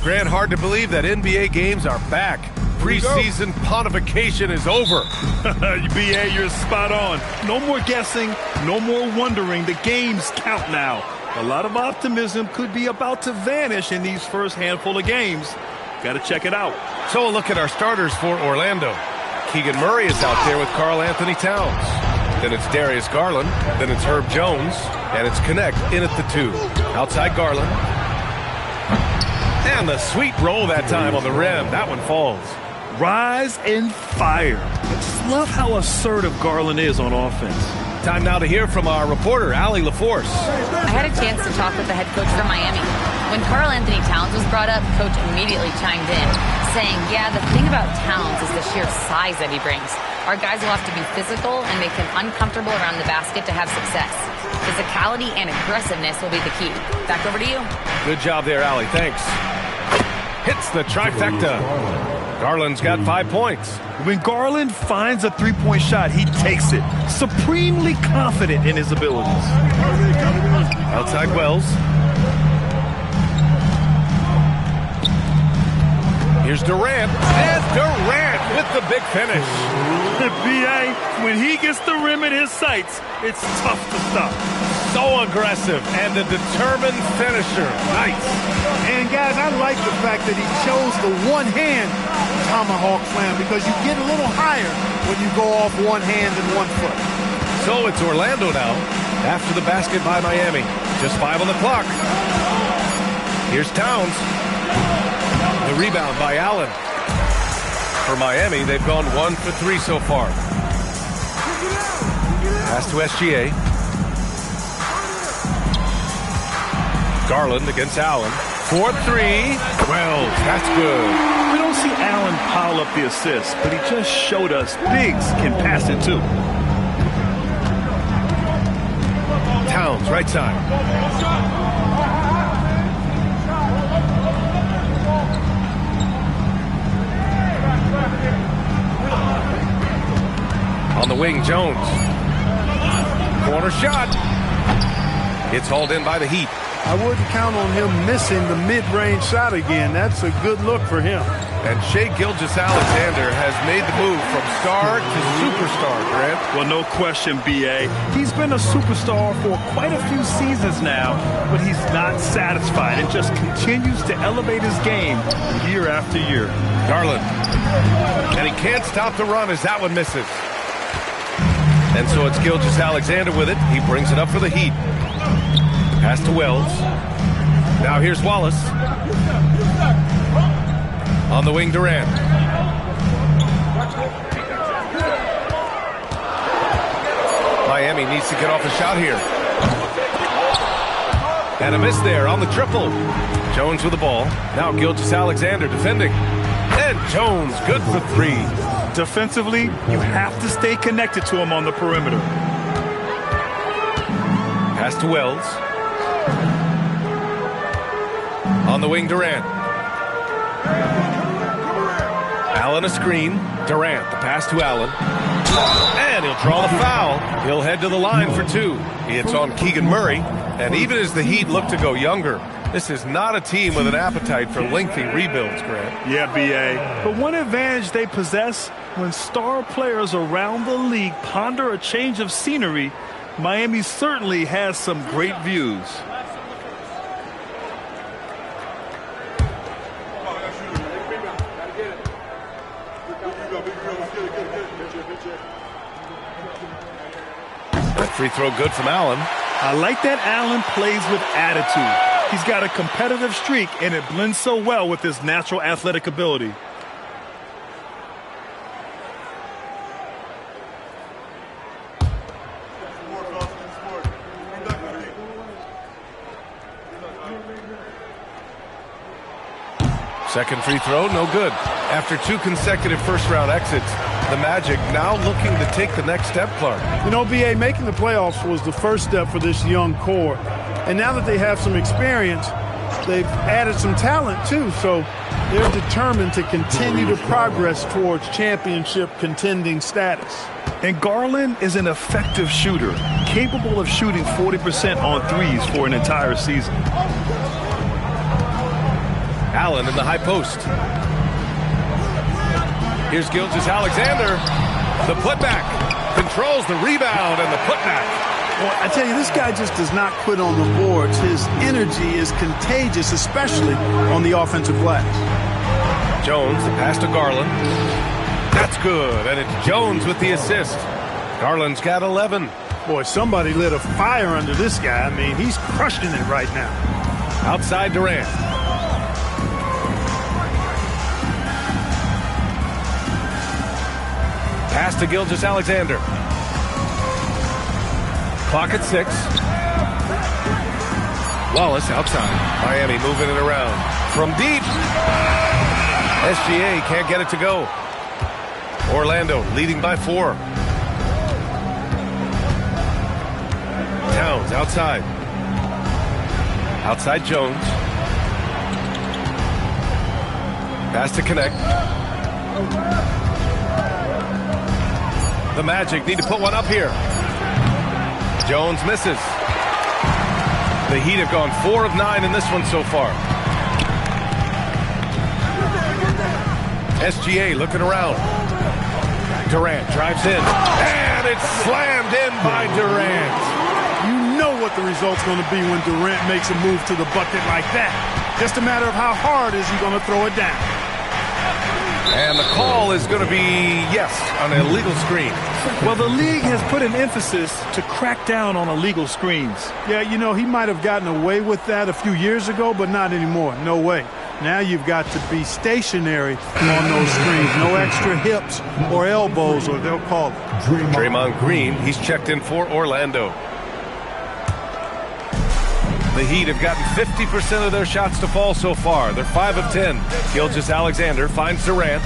Grant, hard to believe that NBA games are back. Preseason pontification is over. BA, you're spot on. No more guessing, no more wondering. The games count now. A lot of optimism could be about to vanish in these first handful of games. Got to check it out. So a look at our starters for Orlando. Keegan Murray is out there with Karl Anthony Towns. Then it's Darius Garland. Then it's Herb Jones. And it's Connect in at the 2. Outside Garland. And the sweet roll that time on the rim. That one falls. Rise and fire. I just love how assertive Garland is on offense. Time now to hear from our reporter, Allie LaForce. I had a chance to talk with the head coach from Miami. When Karl Anthony Towns was brought up, Coach immediately chimed in, saying, yeah, the thing about Towns is the sheer size that he brings. Our guys will have to be physical and make him uncomfortable around the basket to have success. Physicality and aggressiveness will be the key. Back over to you. Good job there, Allie. Thanks. Hits the trifecta. Garland's got 5 points. When Garland finds a three-point shot, he takes it. Supremely confident in his abilities. Outside Wells. Here's Durant. And Durant with the big finish. BA, when he gets the rim in his sights, it's tough to stop. So aggressive and a determined finisher. Nice. And, guys, I like the fact that he chose the one-hand tomahawk slam because you get a little higher when you go off one hand and 1 foot. So it's Orlando now after the basket by Miami. Just 5 on the clock. Here's Towns. The rebound by Allen. For Miami, they've gone 1 for 3 so far. Pass to SGA. Garland against Allen. 4-3. Wells, that's good. We don't see Allen pile up the assists, but he just showed us bigs can pass it too. Towns, right side. On the wing, Jones. Corner shot. It's hauled in by the Heat. I wouldn't count on him missing the mid-range shot again. That's a good look for him. And Shai Gilgeous-Alexander has made the move from star to superstar, Grant. Well, no question, B.A. He's been a superstar for quite a few seasons now, but he's not satisfied and just continues to elevate his game year after year. Garland. And he can't stop the run as that one misses. And so it's Gilgeous-Alexander with it. He brings it up for the Heat. Pass to Wells. Now here's Wallace. On the wing, Durant. Miami needs to get off a shot here. And a miss there on the triple. Jones with the ball. Now Gilgeous-Alexander defending. And Jones good for 3. Defensively, you have to stay connected to him on the perimeter. Pass to Wells. On the wing, Durant. Allen a screen. Durant, the pass to Allen. And he'll draw the foul. He'll head to the line for 2. It's on Keegan Murray. And even as the Heat look to go younger, this is not a team with an appetite for lengthy rebuilds, Grant. Yeah, B.A. But one advantage they possess, when star players around the league ponder a change of scenery, Miami certainly has some great views. That free throw good from Allen. I like that Allen plays with attitude. He's got a competitive streak, and it blends so well with his natural athletic ability. Second free throw, no good. After 2 consecutive first-round exits, the Magic now looking to take the next step, Clark. You know, B.A., making the playoffs was the first step for this young core. And now that they have some experience, they've added some talent, too. So they're determined to continue to progress towards championship contending status. And Garland is an effective shooter, capable of shooting 40% on threes for an entire season. Allen in the high post. Here's Gilgeous-Alexander. The putback. Controls the rebound and the putback. Well, I tell you, this guy just does not quit on the boards. His energy is contagious, especially on the offensive glass. Jones, the pass to Garland. That's good, and it's Jones with the assist. Garland's got 11. Boy, somebody lit a fire under this guy. I mean, he's crushing it right now. Outside Durant. Pass to Gilgeous-Alexander. Clock at 6. Wallace outside. Miami moving it around. From deep. SGA can't get it to go. Orlando leading by 4. Towns outside. Outside Jones. Pass to connect. The Magic need to put one up here. Jones misses. The Heat have gone 4 of 9 in this one so far. SGA looking around. Durant drives in. And it's slammed in by Durant. You know what the result's going to be when Durant makes a move to the bucket like that. Just a matter of how hard is he going to throw it down. And the call is going to be, yes, an illegal screen. Well, the league has put an emphasis to crack down on illegal screens. Yeah, you know, he might have gotten away with that a few years ago, but not anymore. No way. Now you've got to be stationary on those screens. No extra hips or elbows, or they'll call it. Draymond Green, he's checked in for Orlando. The Heat have gotten 50% of their shots to fall so far. They're 5 of 10. Gilgeous-Alexander finds Durant.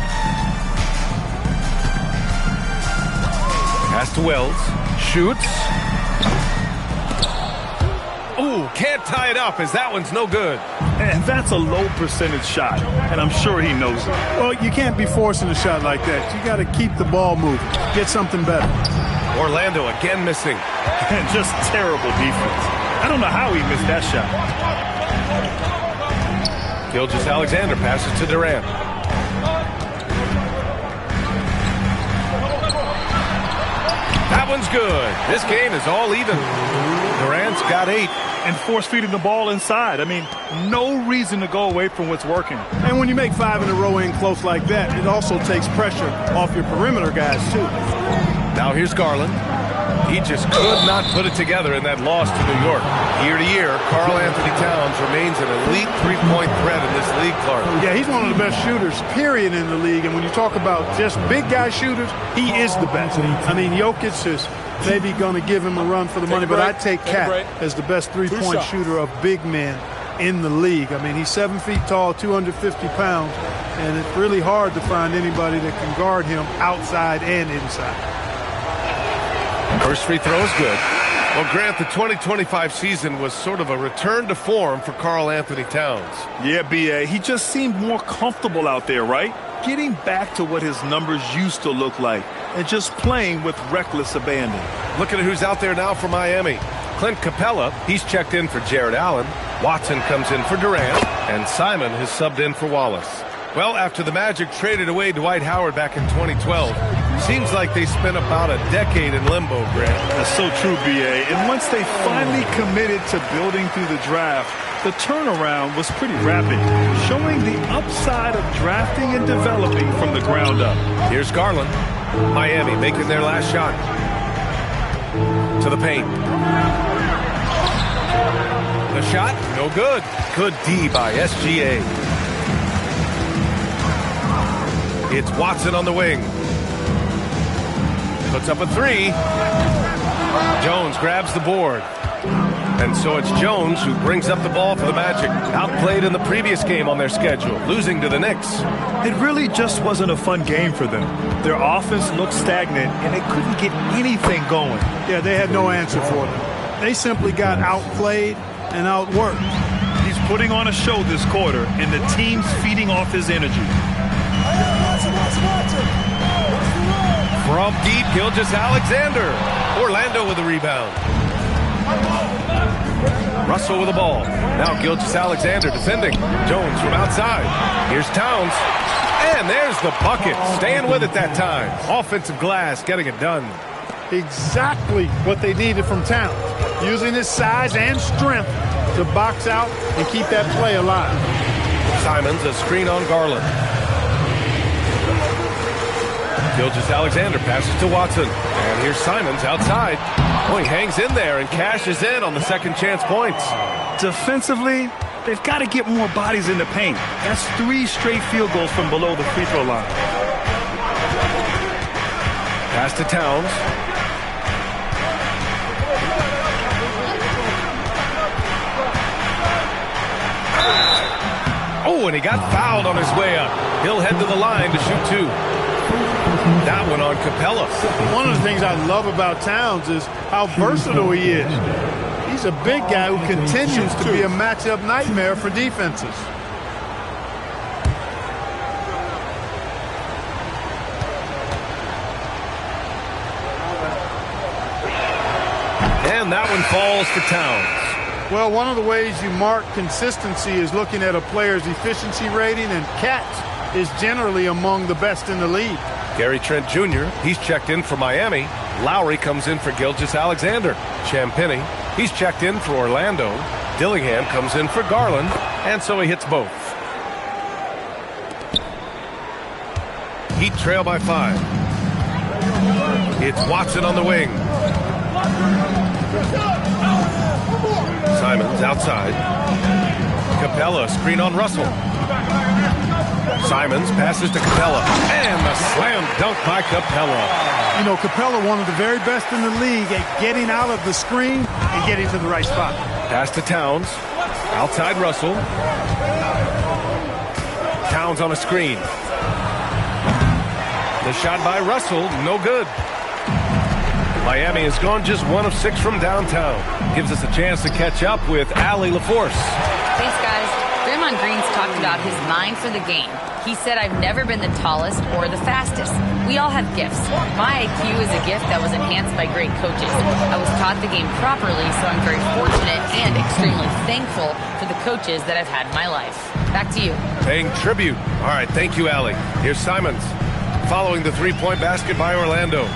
Pass to Wells. Shoots. Ooh, can't tie it up as that one's no good. And that's a low percentage shot, and I'm sure he knows it. Well, you can't be forcing a shot like that. You got to keep the ball moving. Get something better. Orlando again missing. And just terrible defense. I don't know how he missed that shot. Gilgeous-Alexander passes to Durant. That one's good. This game is all even. Durant's got 8. And force feeding the ball inside. I mean, no reason to go away from what's working. And when you make 5 in a row in close like that, it also takes pressure off your perimeter guys, too. Now here's Garland. He just could not put it together in that loss to New York. Year to year, Karl-Anthony Towns remains an elite three-point threat in this league, Clark. Yeah, he's one of the best shooters, period, in the league. And when you talk about just big guy shooters, he is the best. I mean, Jokic is maybe going to give him a run for the money, but I'd take Cat as the best three-point shooter of big men in the league. I mean, he's 7 feet tall, 250 pounds, and it's really hard to find anybody that can guard him outside and inside. First free throw is good. Well, Grant, the 2025 season was sort of a return to form for Karl-Anthony Towns. Yeah, B.A., he just seemed more comfortable out there, right? Getting back to what his numbers used to look like and just playing with reckless abandon. Looking at who's out there now for Miami. Clint Capella, he's checked in for Jared Allen. Watson comes in for Durant. And Simon has subbed in for Wallace. Well, after the Magic traded away Dwight Howard back in 2012, seems like they spent about a decade in limbo, Grant. That's so true, B.A. And once they finally committed to building through the draft, the turnaround was pretty rapid, showing the upside of drafting and developing from the ground up. Here's Garland. Miami making their last shot. To the paint. The shot, no good. Good D by SGA. It's Watson on the wing. Puts up a 3. Jones grabs the board. And so it's Jones who brings up the ball for the Magic. Outplayed in the previous game on their schedule, losing to the Knicks. It really just wasn't a fun game for them. Their offense looked stagnant, and they couldn't get anything going. Yeah, they had no answer for them. They simply got outplayed and outworked. He's putting on a show this quarter, and the team's feeding off his energy. From deep, Gilgeous-Alexander. Orlando with a rebound. Russell with the ball. Now Gilgeous-Alexander defending. Jones from outside. Here's Towns. And there's the bucket. Staying with it that time. Offensive glass getting it done. Exactly what they needed from Towns. Using his size and strength to box out and keep that play alive. Simons, a screen on Garland. Gilgeous-Alexander passes to Watson. And here's Simons outside. Oh, he hangs in there and cashes in on the second chance points. Defensively, they've got to get more bodies in the paint. That's 3 straight field goals from below the free throw line. Pass to Towns. Oh, and he got fouled on his way up. He'll head to the line to shoot 2. That one on Capella. One of the things I love about Towns is how versatile he is. He's a big guy who continues to be a matchup nightmare for defenses. And that one falls for Towns. Well, one of the ways you mark consistency is looking at a player's efficiency rating, and Katz is generally among the best in the league. Gary Trent Jr., he's checked in for Miami. Lowry comes in for Gilgeous-Alexander. Champagnie, he's checked in for Orlando. Dillingham comes in for Garland, and so he hits both. Heat trail by 5. It's Watson on the wing. Simons outside. Capella, screen on Russell. Simons passes to Capella. And the slam dunk by Capella. You know, Capella, one of the very best in the league at getting out of the screen and getting to the right spot. Pass to Towns. Outside Russell. Towns on a screen. The shot by Russell, no good. Miami has gone just 1 of 6 from downtown. Gives us a chance to catch up with Allie LaForce. Thanks, guys. Draymond Green's talked about his mind for the game. He said, I've never been the tallest or the fastest. We all have gifts. My IQ is a gift that was enhanced by great coaches. I was taught the game properly, so I'm very fortunate and extremely thankful for the coaches that I've had in my life. Back to you. Paying tribute. All right, thank you, Allie. Here's Simons. Following the three-point basket by Orlando.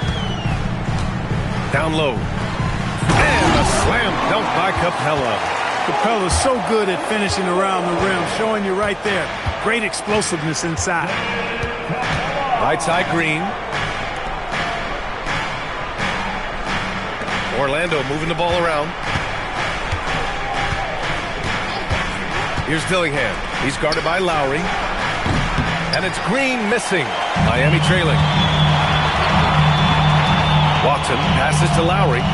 Down low. And a slam dunk by Capella. Capella's so good at finishing around the rim, showing you right there. Great explosiveness inside. Right side Green. Orlando moving the ball around. Here's Dillingham. He's guarded by Lowry. And it's Green missing. Miami trailing. Watson passes to Lowry.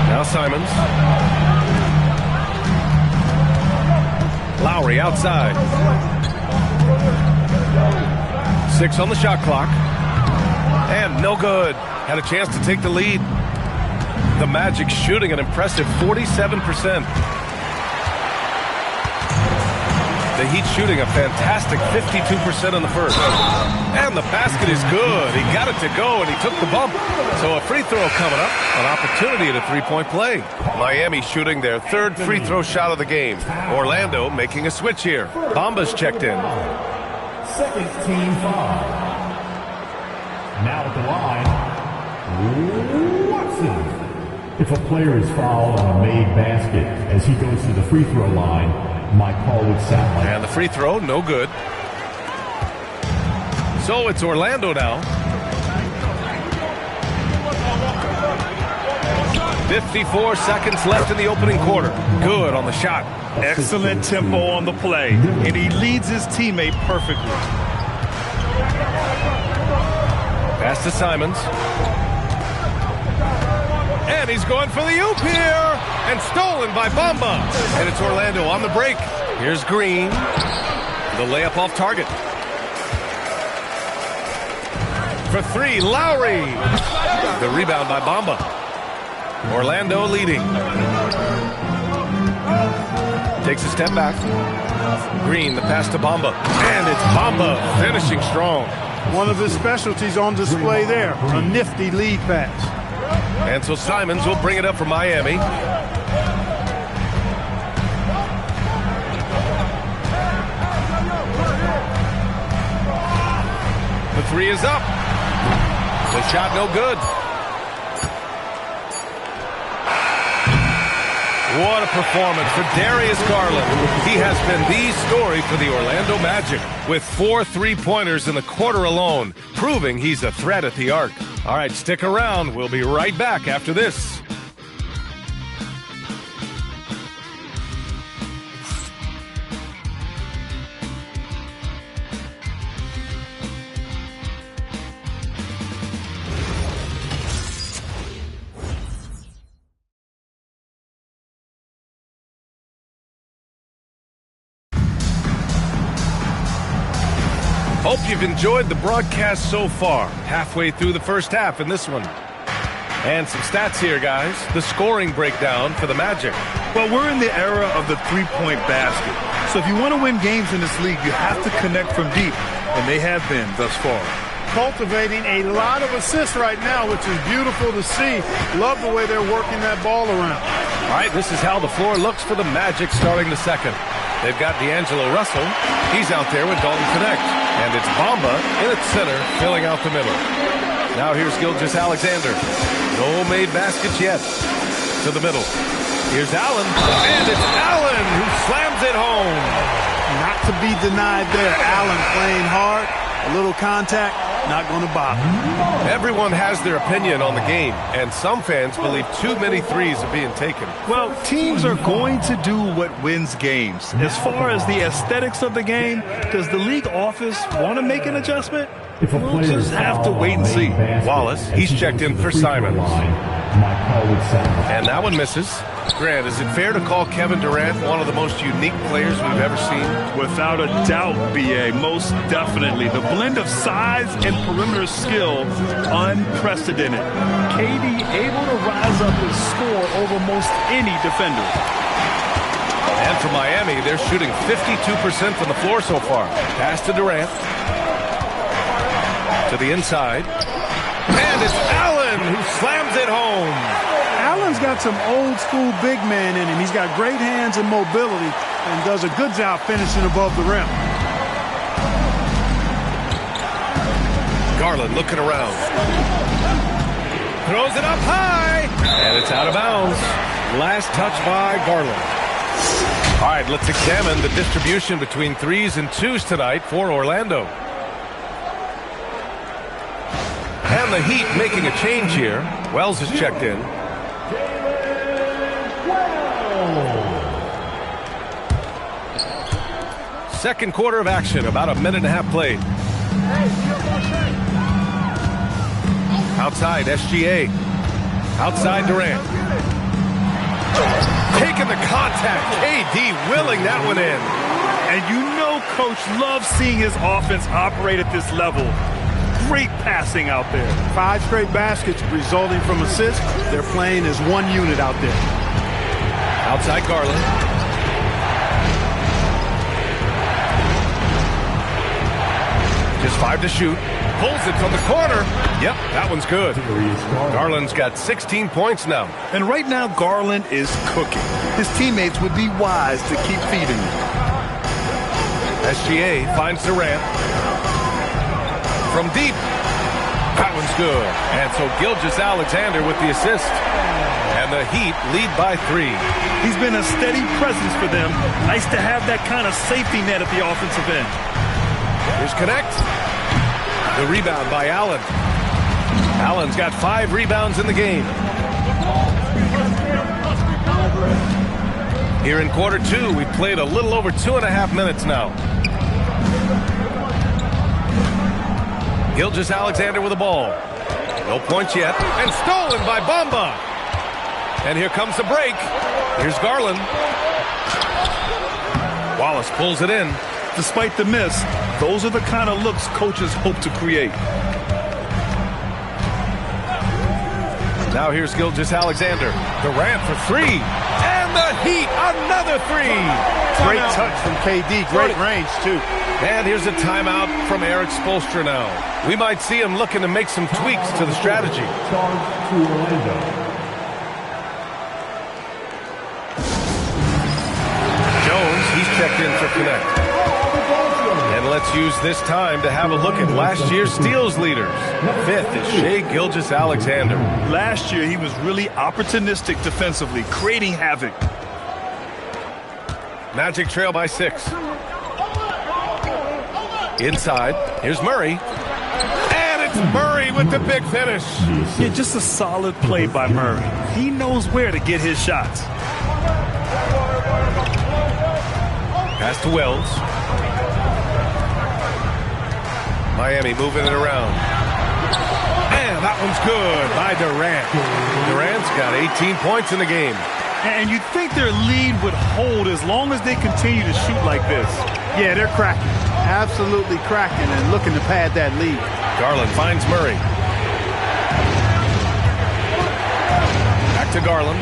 Now Simons. Lowry outside. 6 on the shot clock. And no good. Had a chance to take the lead. The Magic shooting an impressive 47%. The Heat shooting a fantastic 52% in the first. And the basket is good. He got it to go, and he took the bump. So a free throw coming up. An opportunity at a three-point play. Miami shooting their 3rd free throw shot of the game. Orlando making a switch here. Bamba's checked in. Second team foul. Now at the line, Watson. If a player is fouled on a made basket as he goes to the free throw line, my call would sound like... And the free throw, no good. So it's Orlando now. 54 seconds left in the opening quarter. Good on the shot. Excellent tempo on the play, and he leads his teammate perfectly. Pass to Simons. And he's going for the oop here. And stolen by Bamba. And it's Orlando on the break. Here's Green. The layup off target. For 3, Lowry. The rebound by Bamba. Orlando leading. Takes a step back. Green, the pass to Bamba. And it's Bamba finishing strong. One of his specialties on display there. A nifty lead pass. And so Simons will bring it up for Miami. three is up. The shot no good. What a performance for Darius Garland. He has been the story for the Orlando Magic with 4 3-pointers in the quarter alone, proving he's a threat at the arc. All right, stick around. We'll be right back after this. Hope you've enjoyed the broadcast so far. Halfway through the first half in this one. And some stats here, guys. The scoring breakdown for the Magic. Well, we're in the era of the three-point basket. So if you want to win games in this league, you have to connect from deep. And they have been thus far. Cultivating a lot of assists right now, which is beautiful to see. Love the way they're working that ball around. All right, this is how the floor looks for the Magic starting the second. They've got D'Angelo Russell. He's out there with Dalton Connect. And it's Bamba in its center, filling out the middle. Now here's Gilgeous-Alexander. No made baskets yet. To the middle. Here's Allen. And it's Allen who slams it home. Not to be denied there. Allen playing hard. A little contact, not going to bother. Everyone has their opinion on the game, and some fans believe too many threes are being taken. Well, teams are going to do what wins games. As far as the aesthetics of the game, does the league office want to make an adjustment? We'll just have to wait and see. Wallace, he's checked in for Simons. And that one misses. Grant, is it fair to call Kevin Durant one of the most unique players we've ever seen? Without a doubt, B.A., most definitely. The blend of size and perimeter skill, unprecedented. KD able to rise up and score over most any defender. And for Miami, they're shooting 52% from the floor so far. Pass to Durant. To the inside. And it's Allen who slams it home. Allen's got some old school big man in him. He's got great hands and mobility and does a good job finishing above the rim. Garland looking around. Throws it up high. And it's out of bounds. Last touch by Garland. All right, let's examine the distribution between threes and twos tonight for Orlando. And the Heat making a change here. Wells has checked in. Second quarter of action, about a minute and a half played. Outside, SGA. Outside, Durant. Taking the contact. KD willing that one in. And you know Coach loves seeing his offense operate at this level. Great passing out there. 5 straight baskets resulting from assists. They're playing as one unit out there. Outside Garland. Just 5 to shoot. Pulls it from the corner. Yep, that one's good. Garland's got 16 points now. And right now, Garland is cooking. His teammates would be wise to keep feeding him. SGA finds Durant. From deep. That one's good. And so Gilgeous-Alexander with the assist. And the Heat lead by 3. He's been a steady presence for them. Nice to have that kind of safety net at the offensive end. Here's Connect. The rebound by Allen. Allen's got 5 rebounds in the game. Here in quarter 2, we've played a little over 2.5 minutes now. Gilgeous-Alexander with the ball. No points yet. And stolen by Bamba. And here comes the break. Here's Garland. Wallace pulls it in. Despite the miss, those are the kind of looks coaches hope to create. Now here's Gilgeous-Alexander. Durant for 3. And the Heat, another 3. Great touch from KD. Great range, too. And here's a timeout from Eric Spoelstra now. We might see him looking to make some tweaks to the strategy. Jones, he's checked in for Connect. And let's use this time to have a look at last year's steals leaders. 5th is Shai Gilgeous-Alexander. Last year, he was really opportunistic defensively, creating havoc. Magic trail by 6. Inside, here's Murray. And it's Murray with the big finish. Yeah, just a solid play by Murray. He knows where to get his shots. Pass to Wells. Miami moving it around. And that one's good by Durant. Durant's got 18 points in the game. And you'd think their lead would hold as long as they continue to shoot like this. Yeah, they're cracking. Absolutely cracking and looking to pad that lead. Garland finds Murray. Back to Garland.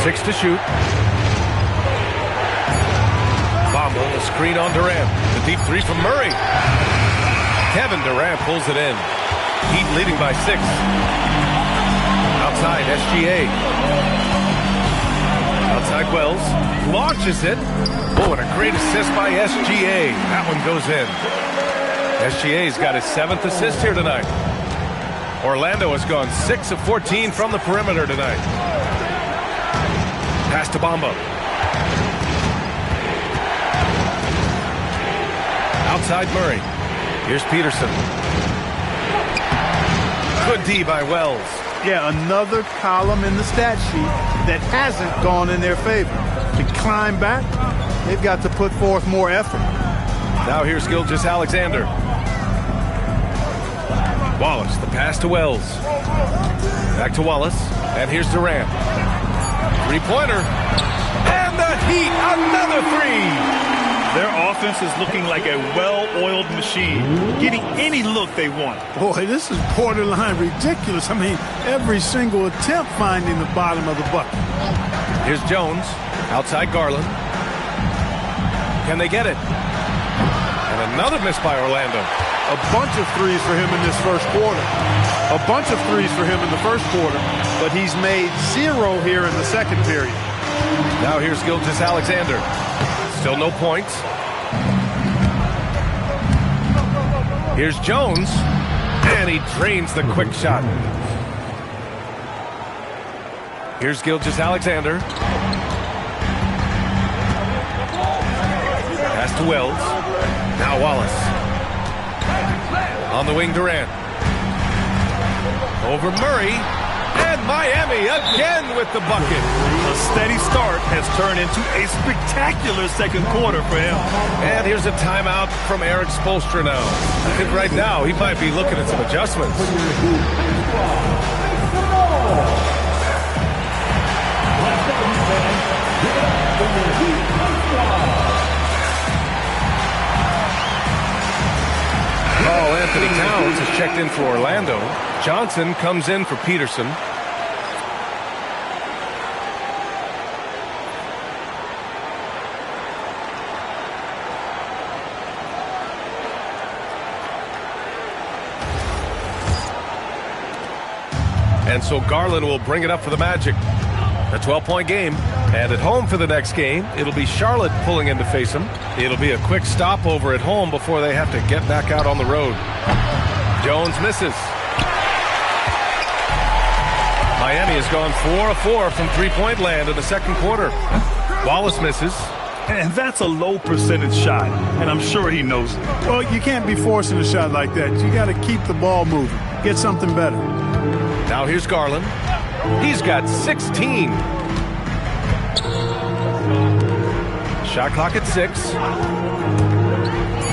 6 to shoot. Bamba, the screen on Durant. The deep 3 from Murray. Kevin Durant pulls it in. Heat leading by 6. Outside, SGA. Outside Wells. Launches it. Oh, and a great assist by SGA. That one goes in. SGA's got his 7th assist here tonight. Orlando has gone 6 of 14 from the perimeter tonight. Pass to Bamba. Outside Murray. Here's Peterson. Good D by Wells. Yeah, another column in the stat sheet that hasn't gone in their favor. To climb back, they've got to put forth more effort. Now here's Gilgeous-Alexander. Wallace, the pass to Wells. Back to Wallace, and here's Durant. 3-pointer. And the Heat, another 3. Their offense is looking like a well-oiled machine, getting any look they want. Boy, this is borderline ridiculous. I mean, every single attempt finding the bottom of the bucket. Here's Jones, outside Garland. Can they get it? And another miss by Orlando. A bunch of threes for him in this first quarter. A bunch of threes for him in the first quarter, but he's made 0 here in the second period. Now here's Gilgeous-Alexander. Still no points. Here's Jones, and he drains the quick shot. Here's Gilgeous-Alexander. Pass to Wells. Now Wallace. On the wing, Durant. Over Murray. And Miami again with the bucket. A steady start has turned into a spectacular second quarter for him. And here's a timeout from Eric Spoelstra now. I think right now he might be looking at some adjustments. Anthony Towns has checked in for Orlando. Johnson comes in for Peterson. And so Garland will bring it up for the Magic. A 12-point game. And at home for the next game, it'll be Charlotte pulling in to face them. It'll be a quick stopover at home before they have to get back out on the road. Jones misses. Miami has gone 4 of 4 from three-point land in the second quarter. Wallace misses. And that's a low percentage shot, and I'm sure he knows it. Well, you can't be forcing a shot like that. You got to keep the ball moving. Get something better. Now here's Garland. He's got 16. Shot clock at 6.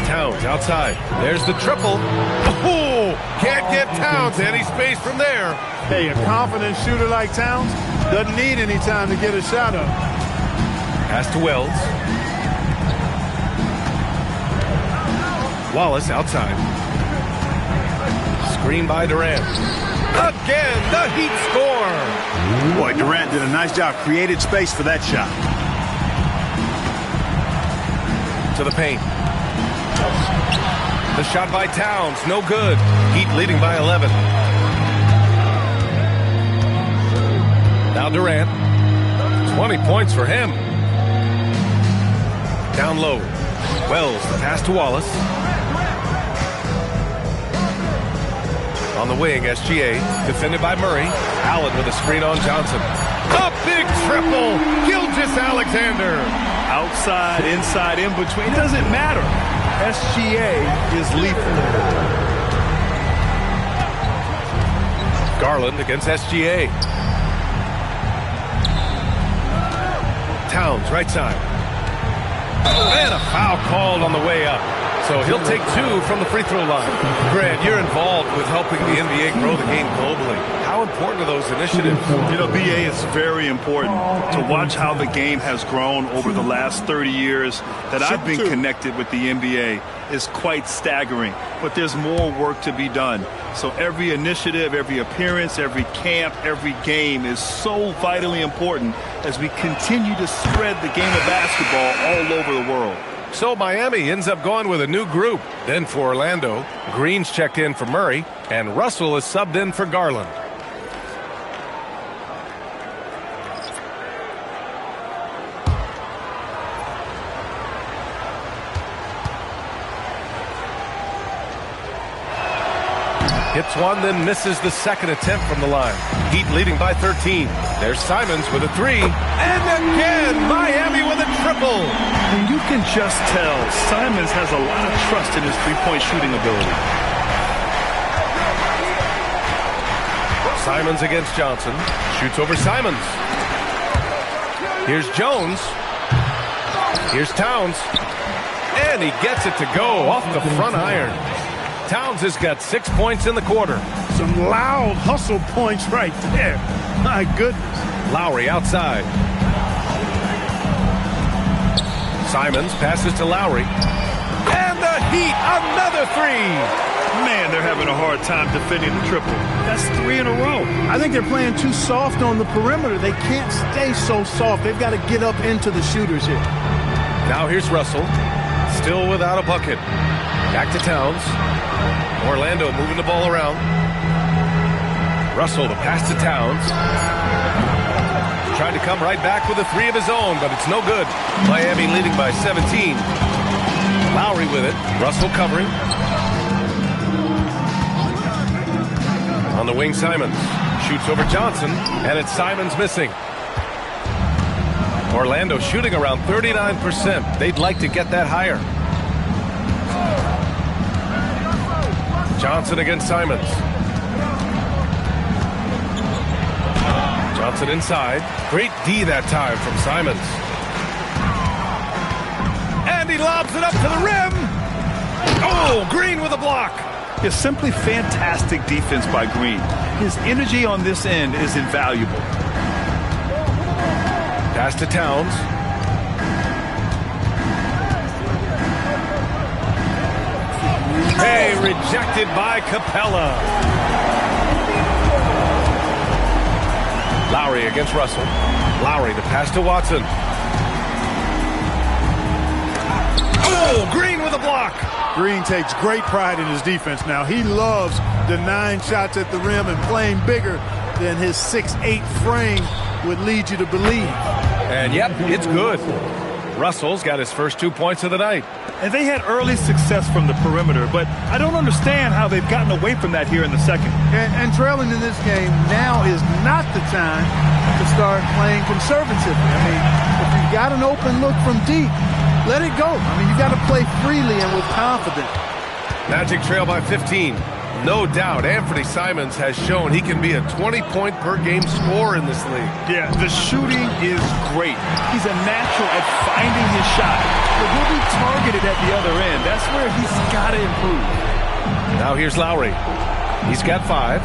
Towns outside. There's the triple. Oh, can't get Towns any space from there. Hey, a confident shooter like Towns doesn't need any time to get a shot up. Pass to Wells. Wallace outside. Screen by Durant. Again, the Heat score. Boy, Durant did a nice job. Created space for that shot. To the paint. The shot by Towns, no good. Heat leading by 11. Now Durant. 20 points for him. Down low. Wells, the pass to Wallace. On the wing, SGA, defended by Murray. Allen with a screen on Johnson. A big triple. Gilgeous-Alexander. Outside, inside, in between. It doesn't matter. SGA is lethal. Garland against SGA. Towns, right side. And a foul called on the way up. So he'll take 2 from the free throw line. Grant, you're involved with helping the NBA grow the game globally. How important are those initiatives? You know, BA, is very important to watch how the game has grown over the last 30 years that I've been connected with the NBA is quite staggering. But there's more work to be done. So every initiative, every appearance, every camp, every game is so vitally important as we continue to spread the game of basketball all over the world. So Miami ends up going with a new group. Then for Orlando, Green's checked in for Murray, and Russell is subbed in for Garland. Hits one, then misses the second attempt from the line. Heat leading by 13. There's Simons with a 3. And again, Miami with a triple. And you can just tell Simons has a lot of trust in his three-point shooting ability. Simons against Johnson. Shoots over Simons. Here's Jones. Here's Towns. And he gets it to go off the front iron. Towns has got 6 points in the quarter. Some loud hustle points right there. My goodness. Lowry outside. Simons passes to Lowry. And the Heat, another 3. Man, they're having a hard time defending the triple. That's 3 in a row. I think they're playing too soft on the perimeter. They can't stay so soft. They've got to get up into the shooters here. Now here's Russell. Still without a bucket. Back to Towns. Orlando moving the ball around. Russell, the pass to Towns. Trying to come right back with a 3 of his own, but it's no good. Miami leading by 17. Lowry with it. Russell covering. On the wing, Simons. Shoots over Johnson, and it's Simons missing. Orlando shooting around 39%. They'd like to get that higher. Johnson against Simons. Johnson inside. Great D that time from Simons. And he lobs it up to the rim. Oh, Green with a block. It's simply fantastic defense by Green. His energy on this end is invaluable. Pass to Towns. Hey, rejected by Capella. Lowry against Russell. Lowry, the pass to Watson. Oh, Green with a block. Green takes great pride in his defense now. He loves denying shots at the rim and playing bigger than his 6'8" frame would lead you to believe. And yep, it's good. Russell's got his first 2 points of the night. And they had early success from the perimeter, but I don't understand how they've gotten away from that here in the second. And trailing in this game, now is not the time to start playing conservatively. I mean, if you've got an open look from deep, let it go. I mean, you got to play freely and with confidence. Magic trail by 15. No doubt, Anthony Simons has shown he can be a 20-point-per-game scorer in this league. Yeah, the shooting is great. He's a natural at finding his shot, but he'll be targeted at the other end. That's where he's got to improve. Now here's Lowry. He's got 5.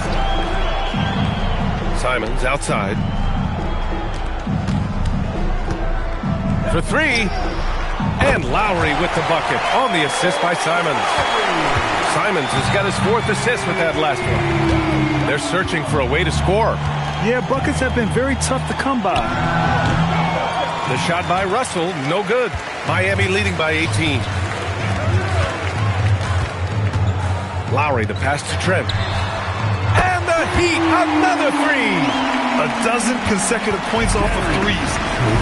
Simons outside. For 3. And Lowry with the bucket on the assist by Simons. Simons has got his 4th assist with that last one. They're searching for a way to score. Yeah, buckets have been very tough to come by. The shot by Russell, no good. Miami leading by 18. Lowry, the pass to Trent. And the Heat, another 3. A dozen consecutive points off of threes.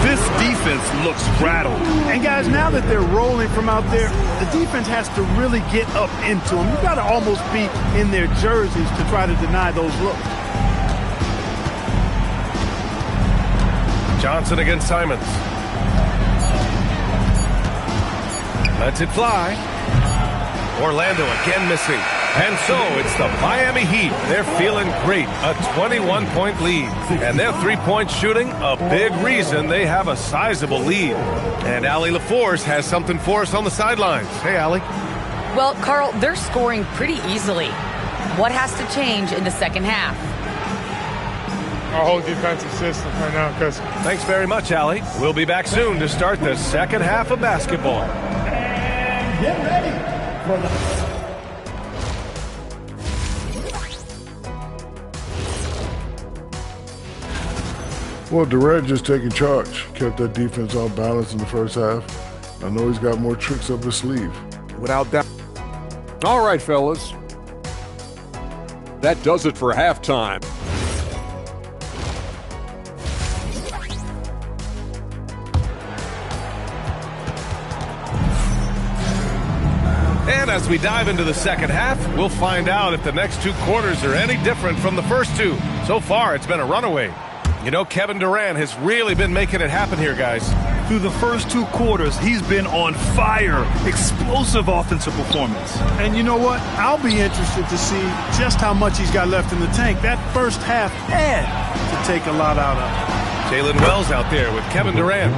This defense defense looks rattled. And guys, now that they're rolling from out there, the defense has to really get up into them. You've got to almost be in their jerseys to try to deny those looks. Johnson against Simons. Lets it fly. Orlando again missing. And so it's the Miami Heat. They're feeling great. A 21-point lead. And their three-point shooting, a big reason they have a sizable lead. And Allie LaForce has something for us on the sidelines. Hey, Allie. Well, Carl, they're scoring pretty easily. What has to change in the second half? Our whole defensive system right now. Thanks very much, Allie. We'll be back soon to start the second half of basketball. And get ready for the... Well, Durant just taking charge. Kept that defense off balance in the first half. I know he's got more tricks up his sleeve. Without doubt. All right, fellas. That does it for halftime. And as we dive into the second half, we'll find out if the next two quarters are any different from the first two. So far, it's been a runaway. You know, Kevin Durant has really been making it happen here, guys. Through the first two quarters, he's been on fire. Explosive offensive performance. And you know what? I'll be interested to see just how much he's got left in the tank. That first half had to take a lot out of it. Jalen Wells out there with Kevin Durant.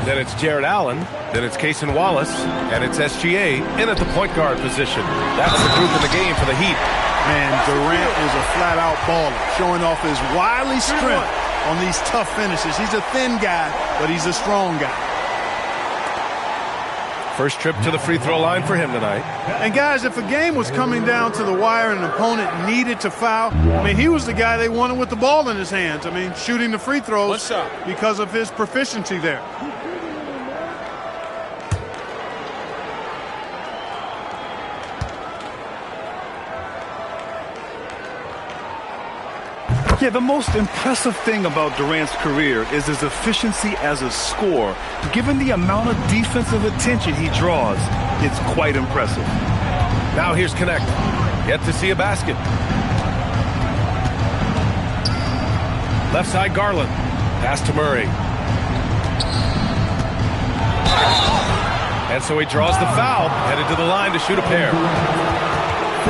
Then it's Jared Allen. Then it's Cason Wallace. And it's SGA in at the point guard position. That's the group in the game for the Heat. Man, Durant is a flat-out baller, showing off his wily strength on these tough finishes. He's a thin guy, but he's a strong guy. First trip to the free throw line for him tonight. And guys, if a game was coming down to the wire and an opponent needed to foul, I mean, he was the guy they wanted with the ball in his hands. I mean, shooting the free throws because of his proficiency there. Yeah, the most impressive thing about Durant's career is his efficiency as a scorer. Given the amount of defensive attention he draws, it's quite impressive. Now here's Connect. Yet to see a basket. Left side Garland. Pass to Murray. And so he draws the foul. Headed to the line to shoot a pair.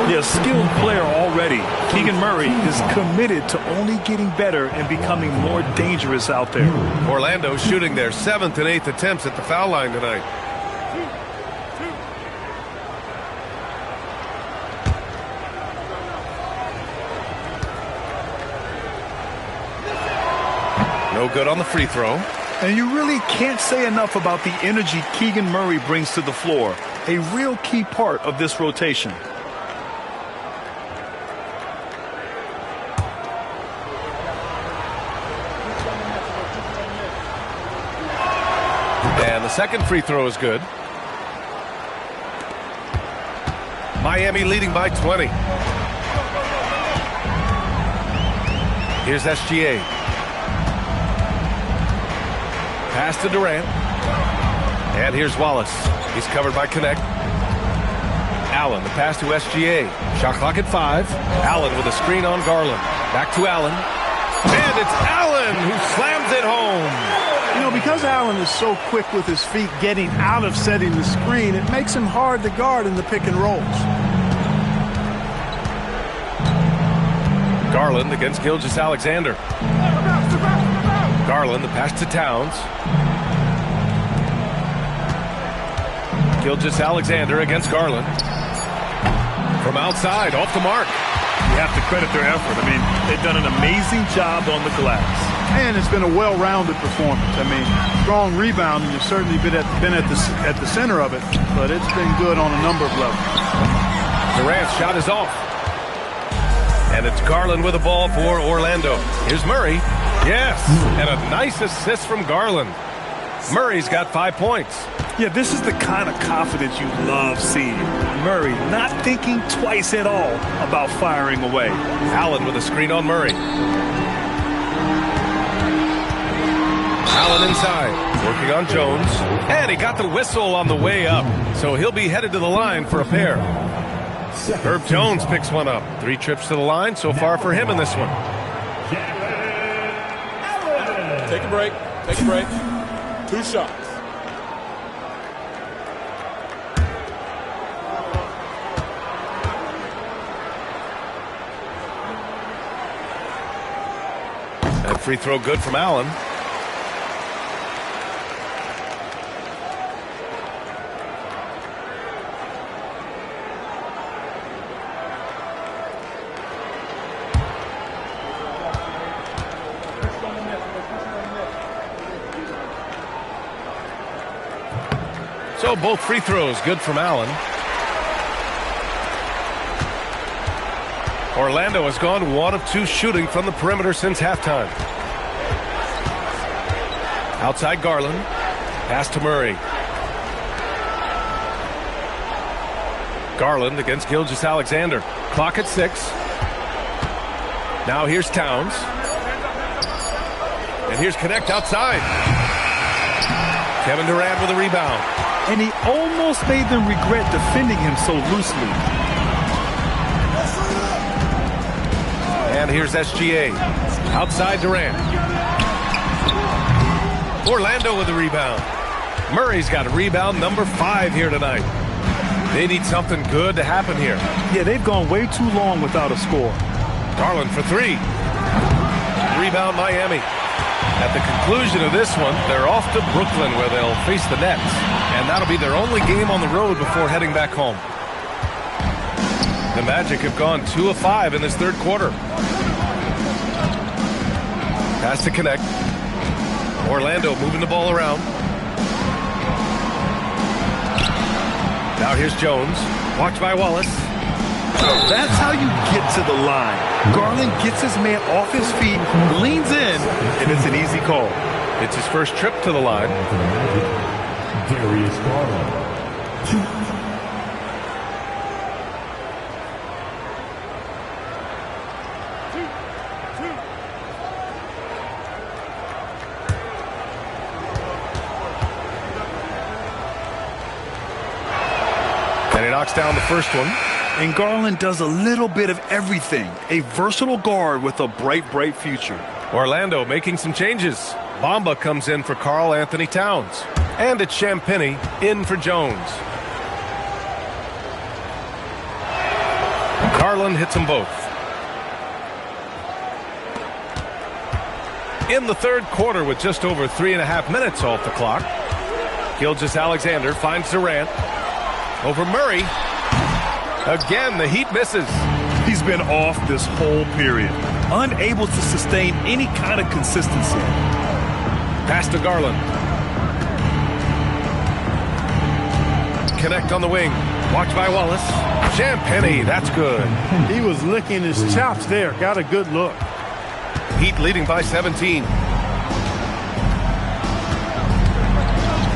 Yeah, a skilled player already. Keegan Murray is committed to only getting better and becoming more dangerous out there. Orlando shooting their 7th and 8th attempts at the foul line tonight. No good on the free throw. And you really can't say enough about the energy Keegan Murray brings to the floor. A real key part of this rotation. And the second free throw is good. Miami leading by 20. Here's SGA. Pass to Durant. And here's Wallace. He's covered by Connect. Allen, the pass to SGA. Shot clock at 5. Allen with a screen on Garland. Back to Allen. And it's Allen who slams it home. You know, because Allen is so quick with his feet getting out of setting the screen, it makes him hard to guard in the pick and rolls. Garland against Gilgeous-Alexander. Garland, the pass to Towns. Gilgeous-Alexander against Garland. From outside, off the mark. You have to credit their effort. I mean, they've done an amazing job on the glass. And it's been a well-rounded performance. I mean, strong rebounding has certainly been at the center of it, but it's been good on a number of levels. Durant's shot is off. And it's Garland with the ball for Orlando. Here's Murray. Yes, and a nice assist from Garland. Murray's got 5 points. Yeah, this is the kind of confidence you love seeing. Murray not thinking twice at all about firing away. Allen with a screen on Murray. Allen inside, working on Jones. And he got the whistle on the way up, so he'll be headed to the line for a pair. Herb Jones picks one up. 3 trips to the line so far for him in this one. Take a break. Take a break. 2 shots. That free throw good from Allen. So both free throws good from Allen. Orlando has gone 1 of 2 shooting from the perimeter since halftime. Outside Garland. Pass to Murray. Garland against Gilgeous-Alexander. Clock at 6. Now here's Towns. And here's Connect outside. Kevin Durant with a rebound. And he almost made them regret defending him so loosely. And here's SGA. Outside Durant. Orlando with a rebound. Murray's got a rebound number 5 here tonight. They need something good to happen here. Yeah, they've gone way too long without a score. Garland for 3. Rebound Miami. At the conclusion of this one, they're off to Brooklyn where they'll face the Nets. And that'll be their only game on the road before heading back home. The Magic have gone 2 of 5 in this third quarter. Pass to Connect. Orlando moving the ball around. Now here's Jones. Watched by Wallace. That's how you get to the line. Garland gets his man off his feet, leans in, and it's an easy call. It's his first trip to the line. Darius Garland. 2. And he knocks down the first one. And Garland does a little bit of everything. A versatile guard with a bright, bright future. Orlando making some changes. Bamba comes in for Karl Anthony Towns. And it's Champagnie in for Jones. Garland hits them both. In the third quarter with just over 3.5 minutes off the clock. Gilgeous-Alexander finds Durant. Over Murray. Again, the Heat misses. He's been off this whole period. Unable to sustain any kind of consistency. Pass to Garland. Connect on the wing. Watched by Wallace. Champagnie, that's good. He was licking his chops there. Got a good look. Heat leading by 17.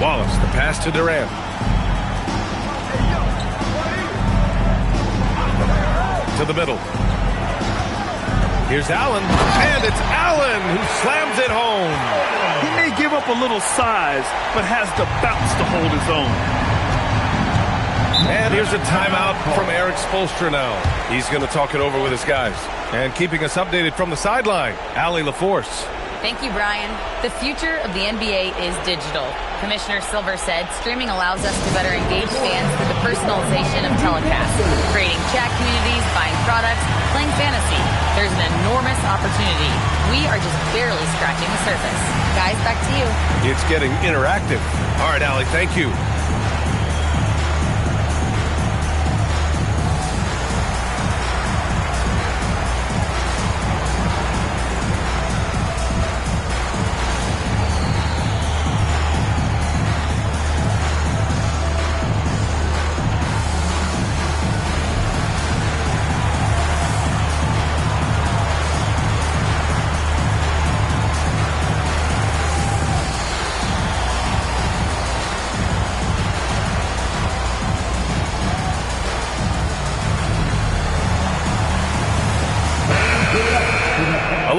Wallace, the pass to Durant. To the middle. Here's Allen, and it's Allen who slams it home. He may give up a little size, but has the bounce to hold his own. And here's a timeout from Eric Spoelstra now. He's going to talk it over with his guys. And keeping us updated from the sideline, Allie LaForce. Thank you, Brian. The future of the NBA is digital. Commissioner Silver said streaming allows us to better engage fans through the personalization of telecasts, creating chat communities, buying products, playing fantasy. There's an enormous opportunity. We are just barely scratching the surface. Guys, back to you. It's getting interactive. All right, Allie, thank you.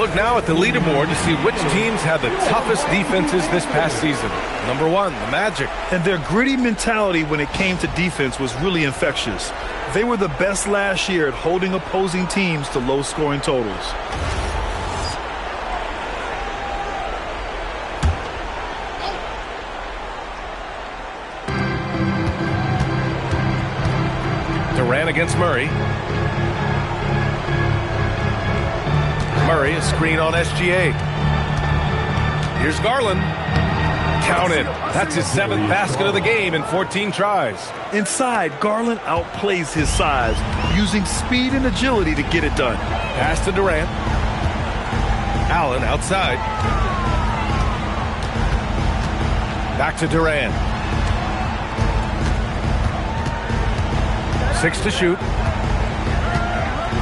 look now at the leaderboard to see which teams had the toughest defenses this past season. Number 1, the Magic. And their gritty mentality when it came to defense was really infectious. They were the best last year at holding opposing teams to low-scoring totals. Durant against Murray. Murray, a screen on SGA. Here's Garland. Counted. That's his 7th basket of the game in 14 tries. Inside, Garland outplays his size, using speed and agility to get it done. Pass to Durant. Allen outside. Back to Durant. 6 to shoot.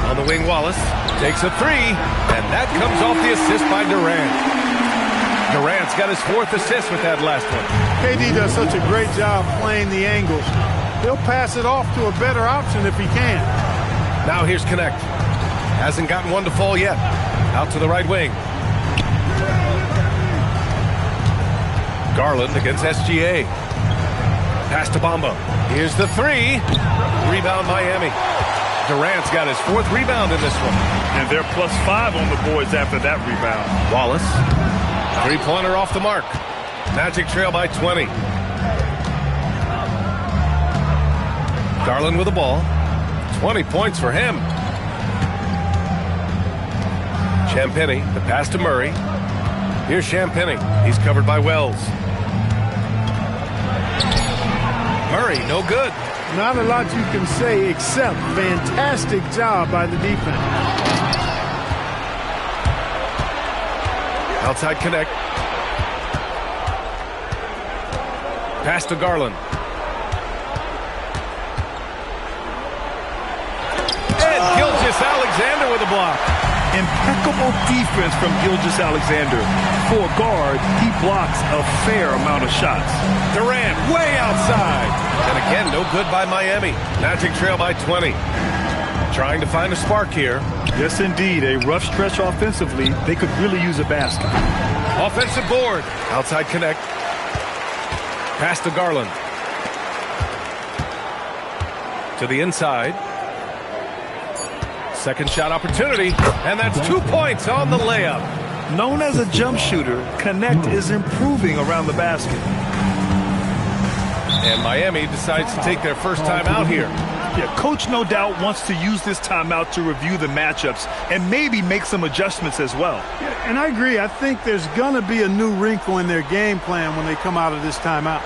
On the wing, Wallace takes a 3, and that comes off the assist by Durant. Durant's got his 4th assist with that last one. KD does such a great job playing the angles. He'll pass it off to a better option if he can. Now here's Connect. Hasn't gotten one to fall yet. Out to the right wing. Garland against SGA. Pass to Bamba. Here's the 3. Rebound Miami. Durant's got his 4th rebound in this one. And they're +5 on the boards after that rebound. Wallace. 3-pointer off the mark. Magic trail by 20. Garland with the ball. 20 points for him. Champagny, the pass to Murray. Here's Champagny. He's covered by Wells. Murray, no good. Not a lot you can say except fantastic job by the defense. Outside Connect. Pass to Garland. And Gilgeous-Alexander with a block. Impeccable defense from Gilgeous-Alexander. For a guard, he blocks a fair amount of shots. Durant way outside. And again, no good by Miami. Magic trail by 20. Trying to find a spark here. Yes, indeed. A rough stretch offensively. They could really use a basket. Offensive board. Outside Connect. Pass to Garland. To the inside. Second shot opportunity. And that's 2 points on the layup. Known as a jump shooter, Connect is improving around the basket. And Miami decides to take their first time out here. Yeah, coach no doubt wants to use this timeout to review the matchups and maybe make some adjustments as well. Yeah, and I agree. I think there's going to be a new wrinkle in their game plan when they come out of this timeout.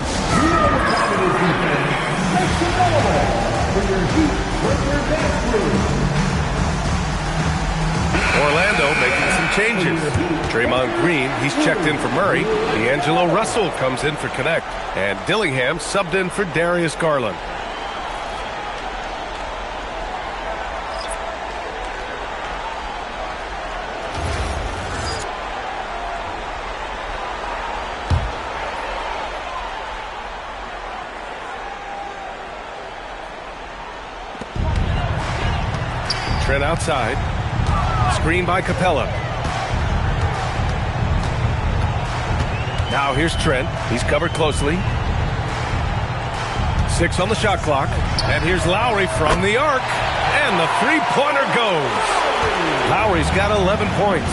Orlando making some changes. Draymond Green, he's checked in for Murray. D'Angelo Russell comes in for Connect. And Dillingham subbed in for Darius Garland. Trent outside. Screen by Capella. Now here's Trent. He's covered closely. 6 on the shot clock. And here's Lowry from the arc. And the three-pointer goes. Lowry's got 11 points.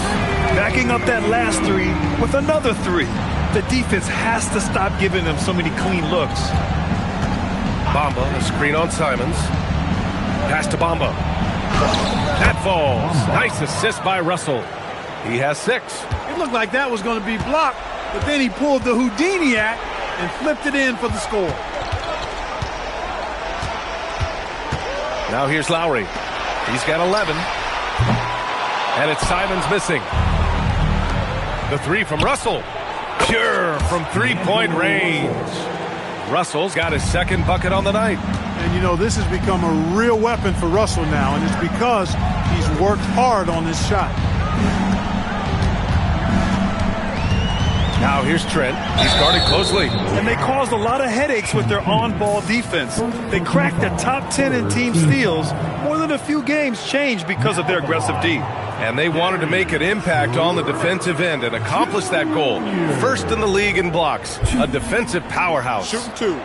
Backing up that last 3 with another 3. The defense has to stop giving them so many clean looks. Bamba, a screen on Simons. Pass to Bamba. That falls. Nice assist by Russell. He has 6. It looked like that was going to be blocked, but then he pulled the Houdini act and flipped it in for the score. Now here's Lowry. He's got 11. And it's Simons missing. The 3 from Russell. Pure from three-point range. Russell's got his 2nd bucket on the night. And, you know, this has become a real weapon for Russell now, and it's because he's worked hard on this shot. Now here's Trent. He's guarded closely. And they caused a lot of headaches with their on-ball defense. They cracked the top 10 in team steals. More than a few games changed because of their aggressive D. And they wanted to make an impact on the defensive end and accomplish that goal. First in the league in blocks, a defensive powerhouse. Shoot 2.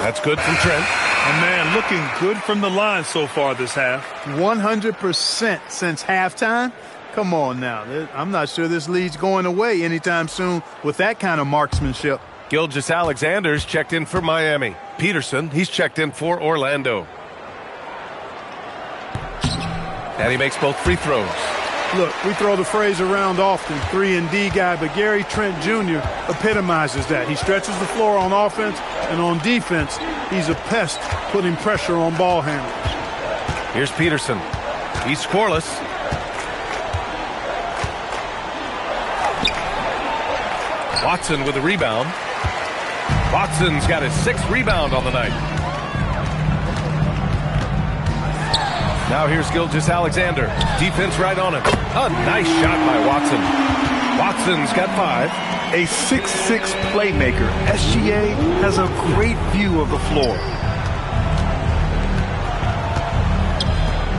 That's good from Trent. And man, looking good from the line so far this half. 100% since halftime. Come on now. I'm not sure this lead's going away anytime soon with that kind of marksmanship. Gilgeous-Alexander's checked in for Miami. Peterson, he's checked in for Orlando. And he makes both free throws. Look, we throw the phrase around often, 3-and-D guy, but Gary Trent Jr. epitomizes that. He stretches the floor on offense, and on defense, he's a pest, putting pressure on ball handlers. Here's Peterson. He's scoreless. Watson with a rebound. Watson's got his 6th rebound on the night. Now here's Gilgeous-Alexander. Defense right on him. A nice shot by Watson. Watson's got 5. A 6'6 playmaker. SGA has a great view of the floor.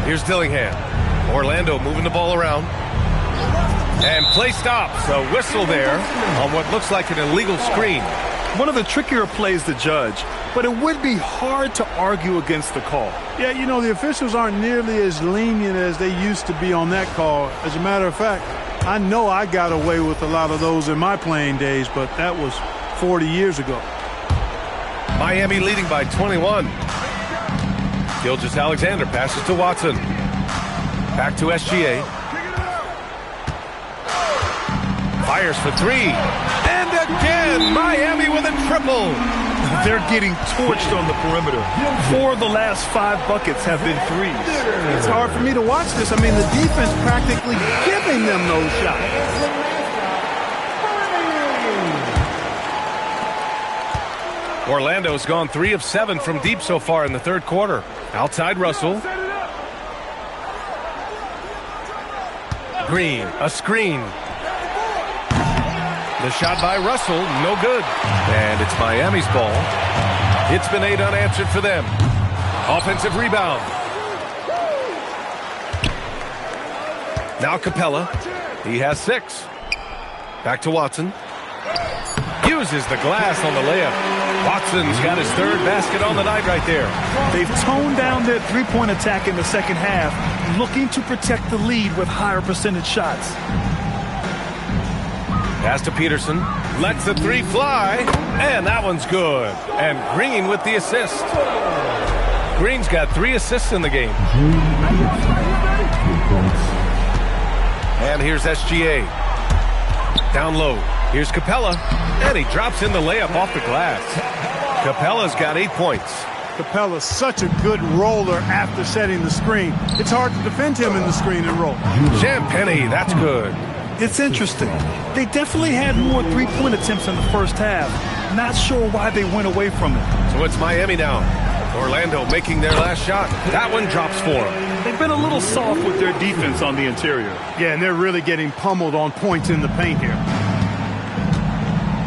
Here's Dillingham. Orlando moving the ball around. And play stops. A whistle there on what looks like an illegal screen. One of the trickier plays to judge, but it would be hard to argue against the call. Yeah, you know, the officials aren't nearly as lenient as they used to be on that call. As a matter of fact, I know I got away with a lot of those in my playing days, but that was 40 years ago. Miami leading by 21. Gilgeous-Alexander passes to Watson. Back to SGA. Fires for 3. And again, Miami with a triple. They're getting torched on the perimeter. 4 of the last 5 buckets have been threes. It's hard for me to watch this. I mean, the defense practically giving them those shots. Orlando's gone 3 of 7 from deep so far in the 3rd quarter. Outside Russell. Green, a screen. The shot by Russell, no good. And it's Miami's ball. It's been 8 unanswered for them. Offensive rebound. Now Capella. He has 6. Back to Watson. Uses the glass on the layup. Watson's got his 3rd basket on the night right there. They've toned down their three-point attack in the second half, looking to protect the lead with higher percentage shots. Pass to Peterson. Lets the 3 fly. And that one's good. And Green with the assist. Green's got 3 assists in the game. And here's SGA. Down low. Here's Capella. And he drops in the layup off the glass. Capella's got 8 points. Capella's such a good roller after setting the screen. It's hard to defend him in the screen and roll. Champagny, that's good. It's interesting. They definitely had more three-point attempts in the first half. Not sure why they went away from it. So it's Miami now. Orlando making their last shot. That one drops for them. They've been a little soft with their defense on the interior. Yeah, and they're really getting pummeled on points in the paint here.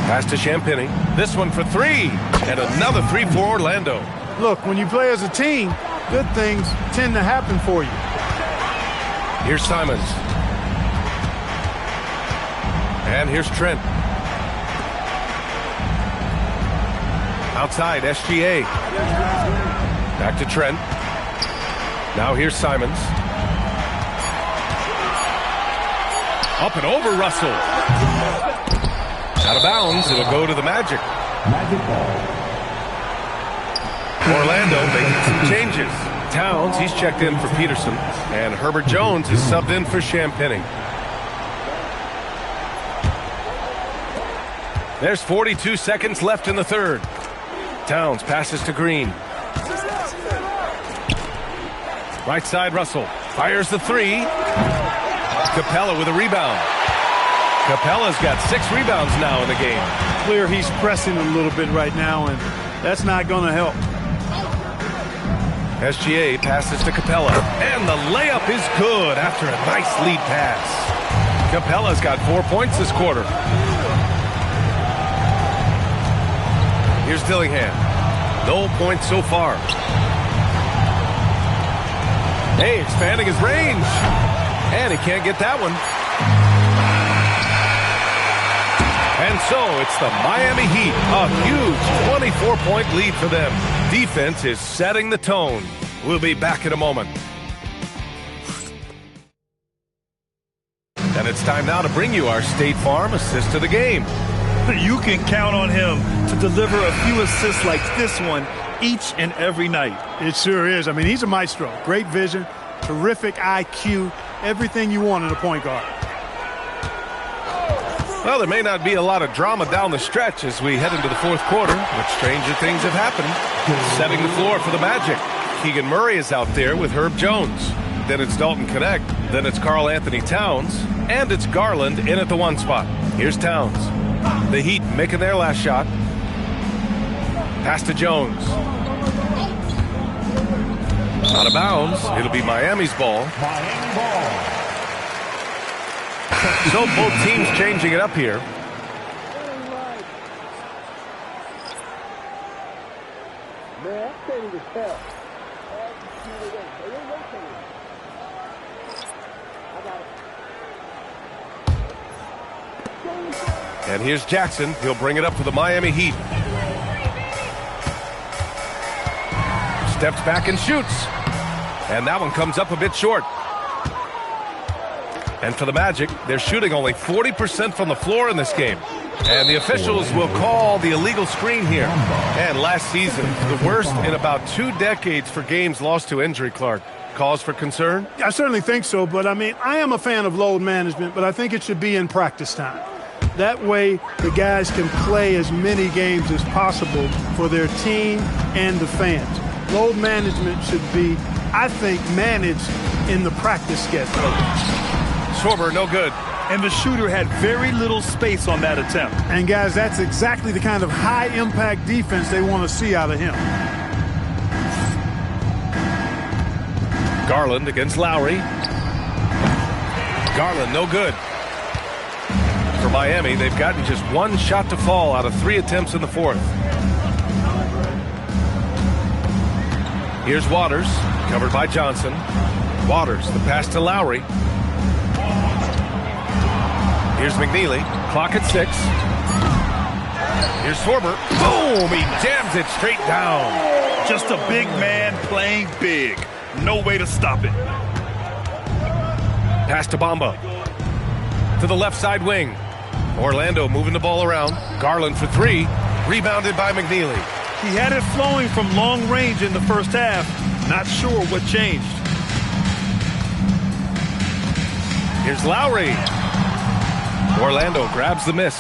Pass to Champagny. This one for 3. And another 3 for Orlando. Look, when you play as a team, good things tend to happen for you. Here's Simons. And here's Trent. Outside, SGA. Back to Trent. Now here's Simons. Up and over Russell. Out of bounds. It'll go to the Magic. Orlando making some changes. Towns, he's checked in for Peterson. And Herbert Jones is subbed in for Champagny. There's 42 seconds left in the 3rd. Towns passes to Green. Right side, Russell. Fires the 3. Capella with a rebound. Capella's got 6 rebounds now in the game. Clear he's pressing a little bit right now, and that's not going to help. SGA passes to Capella. And the layup is good after a nice lead pass. Capella's got 4 points this quarter. Here's Dillingham. No points so far. Hey, expanding his range. And he can't get that one. And so it's the Miami Heat. A huge 24-point lead for them. Defense is setting the tone. We'll be back in a moment. And it's time now to bring you our State Farm assist of the game. You can count on him to deliver a few assists like this one each and every night. It sure is. I mean, he's a maestro. Great vision, terrific IQ, everything you want in a point guard. Well, there may not be a lot of drama down the stretch as we head into the fourth quarter, but stranger things have happened. Setting the floor for the Magic. Keegan Murray is out there with Herb Jones. Then it's Dalton Connect. Then it's Karl Anthony Towns. And it's Garland in at the 1 spot. Here's Towns. The Heat making their last shot. Pass to Jones. Out of bounds. It'll be Miami's ball. Miami ball. So both teams changing it up here. And here's Jackson. He'll bring it up for the Miami Heat. Steps back and shoots. And that one comes up a bit short. And for the Magic, they're shooting only 40% from the floor in this game. And the officials will call the illegal screen here. And last season, the worst in about 2 decades for games lost to injury, Clark. Cause for concern? I certainly think so, but I mean, I am a fan of load management, but I think it should be in practice time. That way, the guys can play as many games as possible for their team and the fans. Load management should be, I think, managed in the practice schedule. Sorber, no good. And the shooter had very little space on that attempt. And, guys, that's exactly the kind of high-impact defense they want to see out of him. Garland against Lowry. Garland, no good. For Miami, they've gotten just 1 shot to fall out of 3 attempts in the fourth. Here's Waters, covered by Johnson. Waters, the pass to Lowry. Here's McNeely, clock at 6. Here's Sorber. Boom! He jams it straight down. Just a big man playing big. No way to stop it. Pass to Bamba. To the left side wing. Orlando moving the ball around. Garland for 3. Rebounded by McNeely. He had it flowing from long range in the first half. Not sure what changed. Here's Lowry. Orlando grabs the miss.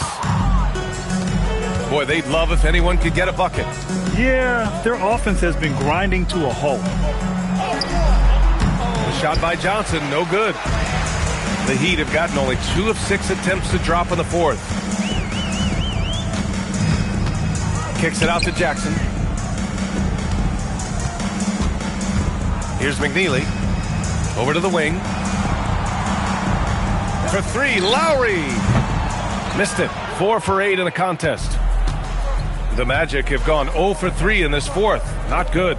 Boy, they'd love if anyone could get a bucket. Yeah, their offense has been grinding to a halt. The shot by Johnson, no good. The Heat have gotten only 2 of 6 attempts to drop in the fourth. Kicks it out to Jackson. Here's McNeely. Over to the wing. For 3, Lowry. Missed it. 4 for 8 in the contest. The Magic have gone 0 for 3 in this fourth. Not good.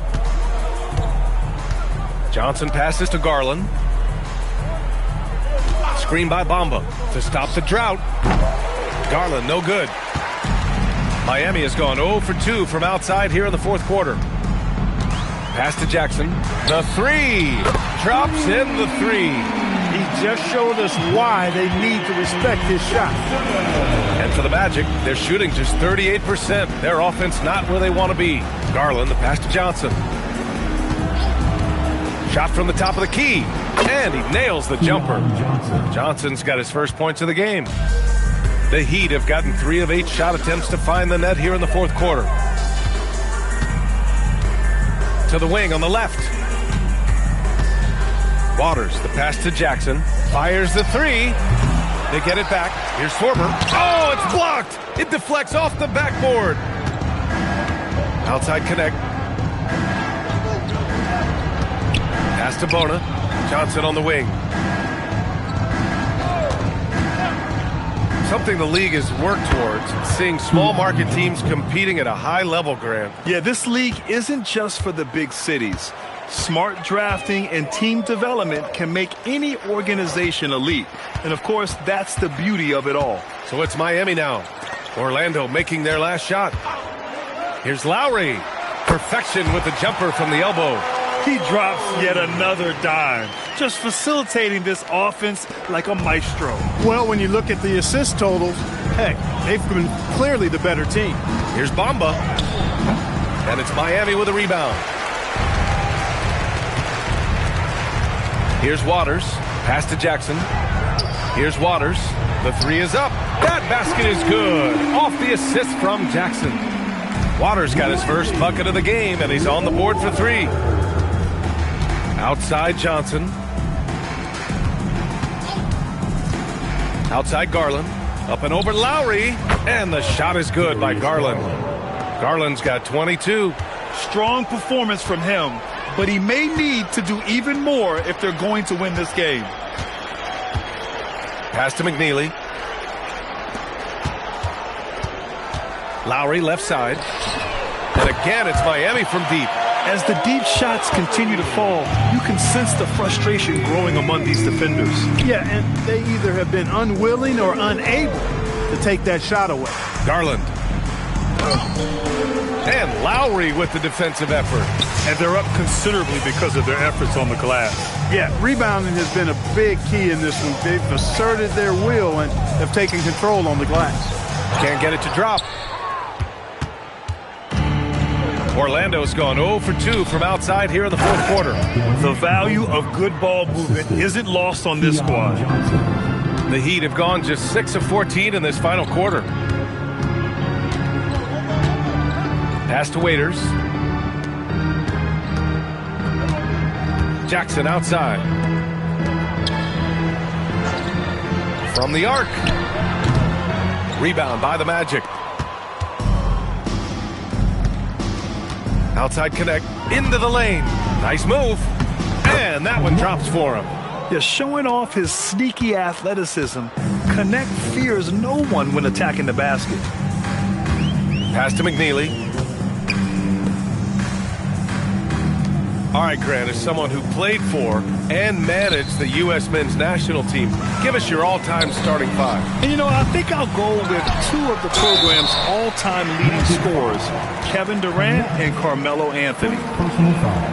Johnson passes to Garland. Screen by Bamba to stop the drought. Garland, no good. Miami has gone 0 for 2 from outside here in the fourth quarter. Pass to Jackson. The 3. Drops in the 3. He just showed us why they need to respect his shot. And for the Magic, they're shooting just 38%. Their offense not where they want to be. Garland, the pass to Johnson. Shot from the top of the key. And he nails the jumper. Johnson's got his first points of the game. The Heat have gotten 3 of 8 shot attempts to find the net here in the fourth quarter. To the wing on the left. Waters, the pass to Jackson. Fires the 3. They get it back. Here's Sorber. Oh, it's blocked. It deflects off the backboard. Outside connect. Pass to Bona. Johnson on the wing. Something the league has worked towards, seeing small market teams competing at a high level, Grant. Yeah, this league isn't just for the big cities. Smart drafting and team development can make any organization elite. And, of course, that's the beauty of it all. So it's Miami now. Orlando making their last shot. Here's Lowry. Perfection with the jumper from the elbow. He drops yet another dime, just facilitating this offense like a maestro. Well, when you look at the assist totals, heck, they've been clearly the better team. Here's Bamba. And it's Miami with a rebound. Here's Waters. Pass to Jackson. Here's Waters. The three is up. That basket is good. Off the assist from Jackson. Waters got his first bucket of the game, and he's on the board for three. Outside Johnson. Outside Garland. Up and over Lowry. And the shot is good by Garland. Garland's got 22. Strong performance from him, but he may need to do even more if they're going to win this game. Pass to McNeely. Lowry left side. And again, it's Miami from deep. As the deep shots continue to fall, you can sense the frustration growing among these defenders. Yeah, and they either have been unwilling or unable to take that shot away. Garland. And Lowry with the defensive effort. And they're up considerably because of their efforts on the glass. Yeah, rebounding has been a big key in this one. They've asserted their will and have taken control on the glass. Can't get it to drop. Orlando's gone 0 for 2 from outside here in the fourth quarter. The value of good ball movement isn't lost on this squad. The Heat have gone just 6 of 14 in this final quarter. Pass to Waiters. Jackson outside. From the arc. Rebound by the Magic. Outside connect, into the lane. Nice move. And that one drops for him. Yeah, showing off his sneaky athleticism. Connect fears no one when attacking the basket. Pass to McNeely. All right, Grant, as someone who played for and managed the U.S. men's national team, give us your all-time starting five. And, you know, I think I'll go with two of the program's all-time leading scorers, Kevin Durant and Carmelo Anthony.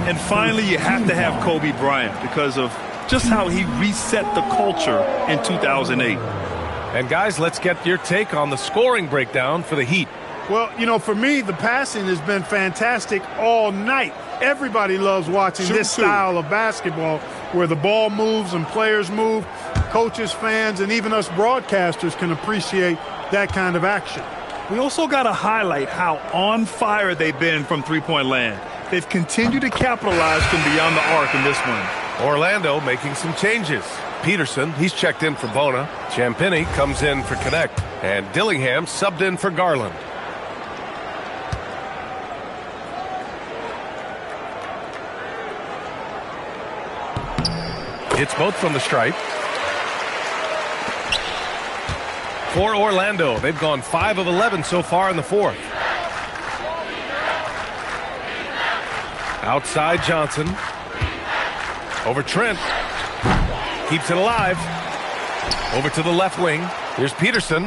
And finally, you have to have Kobe Bryant because of just how he reset the culture in 2008. And, guys, let's get your take on the scoring breakdown for the Heat. Well, you know, for me, the passing has been fantastic all night. Everybody loves watching this style of basketball where the ball moves and players move. Coaches, fans, and even us broadcasters can appreciate that kind of action. We also got to highlight how on fire they've been from three-point land. They've continued to capitalize from beyond the arc in this one. Orlando making some changes. Peterson, he's checked in for Bona. Champagny comes in for Connect. And Dillingham subbed in for Garland. It's both from the stripe. For Orlando, they've gone 5 of 11 so far in the fourth. Outside Johnson. Over Trent. Keeps it alive. Over to the left wing. Here's Peterson.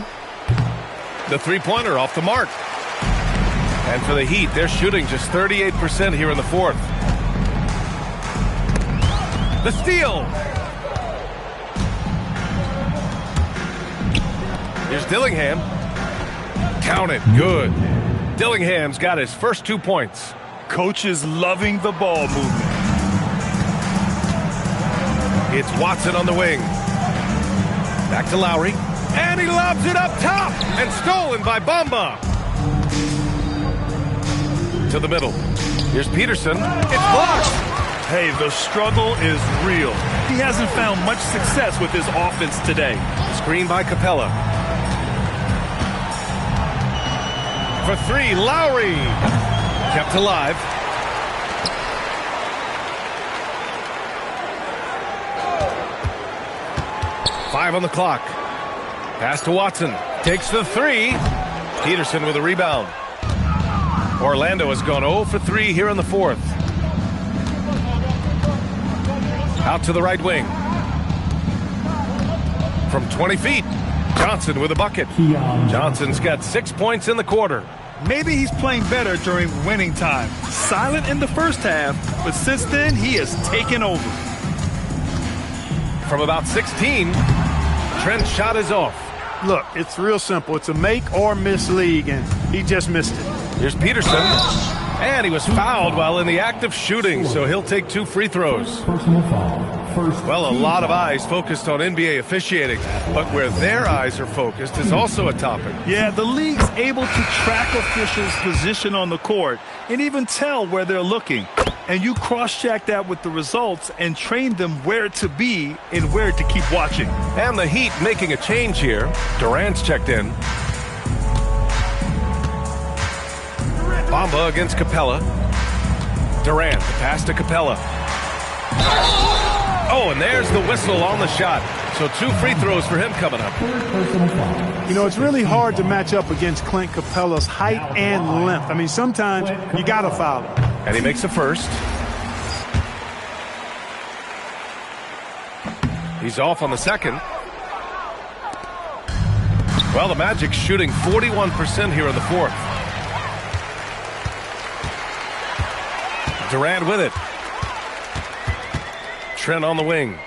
The three-pointer off the mark. And for the Heat, they're shooting just 38% here in the fourth. The steal. Here's Dillingham. Count it. Good. Dillingham's got his first 2 points. Coach is loving the ball movement. It's Watson on the wing. Back to Lowry. And he lobs it up top. And stolen by Bamba. To the middle. Here's Peterson. It's blocked. Hey, the struggle is real. He hasn't found much success with his offense today. Screen by Capella. For three, Lowry. Kept alive. Five on the clock. Pass to Watson. Takes the three. Peterson with a rebound. Orlando has gone 0 for 3 here in the fourth. Out to the right wing. From 20 feet. Johnson with a bucket. Johnson's got 6 points in the quarter. Maybe he's playing better during winning time. Silent in the first half, but since then he has taken over. From about 16, Trent's shot is off. Look, it's real simple. It's a make or miss league, and he just missed it. Here's Peterson. And he was fouled while in the act of shooting, so he'll take 2 free throws. Personal foul. Well, a lot of eyes focused on NBA officiating, but where their eyes are focused is also a topic. Yeah, the league's able to track officials' position on the court and even tell where they're looking. And you cross-check that with the results and train them where to be and where to keep watching. And the Heat making a change here. Durant's checked in. Bamba against Capella. Durant, the pass to Capella. Oh, and there's the whistle on the shot. So 2 free throws for him coming up. You know, it's really hard to match up against Clint Capella's height and length. I mean, sometimes you got to foul him. And he makes the first. He's off on the second. Well, the Magic's shooting 41% here in the fourth. Durant with it. Trent on the wing.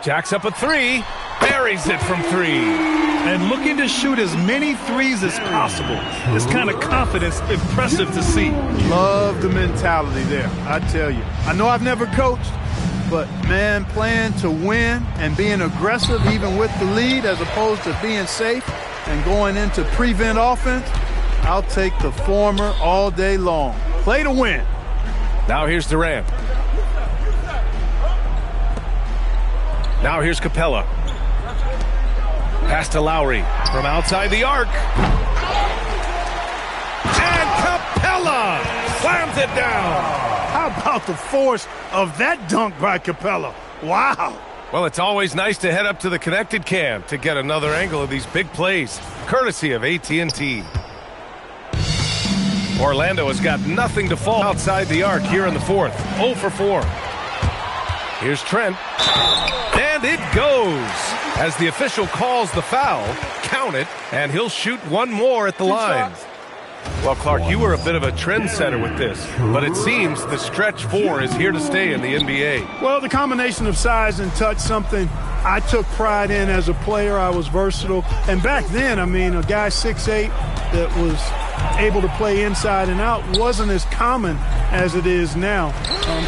Jacks up a 3. Buries it from 3. And looking to shoot as many threes as possible. This kind of confidence, impressive to see. Love the mentality there, I tell you. I know I've never coached, but, man, playing to win and being aggressive even with the lead as opposed to being safe and going into prevent offense, I'll take the former all day long. Play to win. Now here's Durant. Now here's Capella. Pass to Lowry from outside the arc. And Capella slams it down. How about the force of that dunk by Capella? Wow. Well, it's always nice to head up to the connected cam to get another angle of these big plays, courtesy of AT&T. Orlando has got nothing to fall outside the arc here in the fourth. 0 for 4. Here's Trent. And it goes. As the official calls the foul, count it, and he'll shoot 1 more at the line. Well, Clark, you were a bit of a trendsetter with this, but it seems the stretch 4 is here to stay in the NBA. Well, the combination of size and touch, something I took pride in as a player. I was versatile. And back then, I mean, a guy 6'8" that was able to play inside and out wasn't as common as it is now.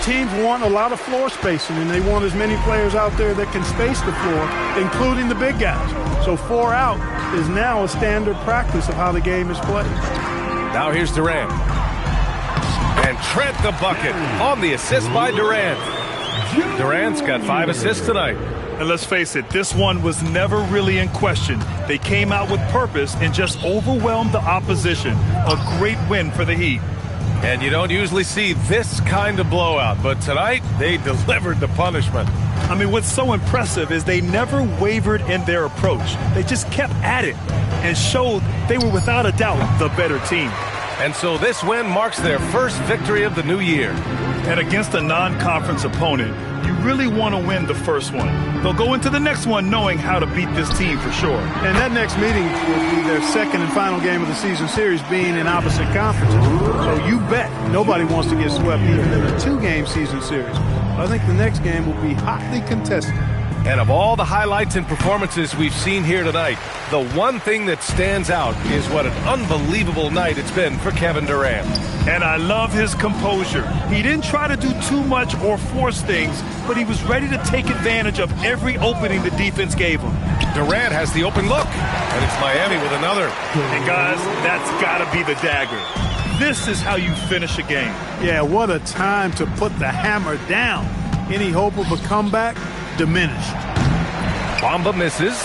Teams want a lot of floor spacing, and they want as many players out there that can space the floor, including the big guys. So 4 out is now a standard practice of how the game is played. Now here's Durant. And Trent the bucket on the assist by Durant. Durant's got 5 assists tonight. And let's face it, this one was never really in question. They came out with purpose and just overwhelmed the opposition. A great win for the Heat. And you don't usually see this kind of blowout, but tonight they delivered the punishment. I mean, what's so impressive is they never wavered in their approach. They just kept at it and showed they were without a doubt the better team. And so this win marks their first victory of the new year. And against a non-conference opponent, you really want to win the first one. They'll go into the next one knowing how to beat this team for sure. And that next meeting will be their second and final game of the season series, being in opposite conferences. So you bet nobody wants to get swept even in a 2-game season series. I think the next game will be hotly contested. And of all the highlights and performances we've seen here tonight, the one thing that stands out is what an unbelievable night it's been for Kevin Durant. And I love his composure. He didn't try to do too much or force things, but he was ready to take advantage of every opening the defense gave him. Durant has the open look, and it's Miami with another. And guys, that's got to be the dagger. This is how you finish a game. Yeah, what a time to put the hammer down. Any hope of a comeback? Diminished. Bamba misses.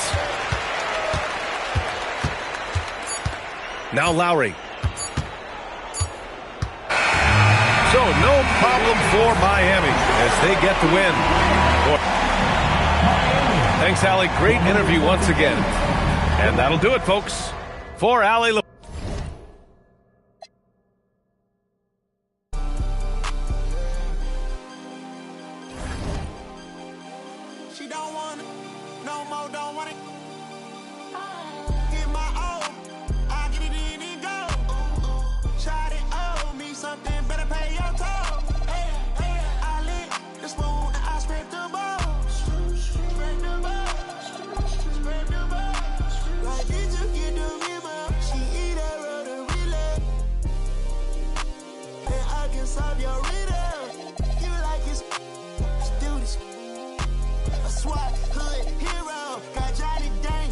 Now Lowry. So no problem for Miami as they get the win. Thanks, Allie. Great interview once again. And that'll do it, folks, for Allie. She don't want it, no more, don't want it. Get my own, I get it in and go. Shot it, owe me something, better pay your toll. Hey, hey, I lit the spoon and I scraped the balls. Scrape the balls, scrape the balls. Like did you get the memo? She eat her road and relay. And I can solve your riddle. You like it, let's do this. A SWAT hood hero, got Johnny Dang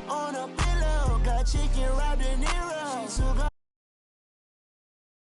on a pillow, got chicken wrapped in Nero. She took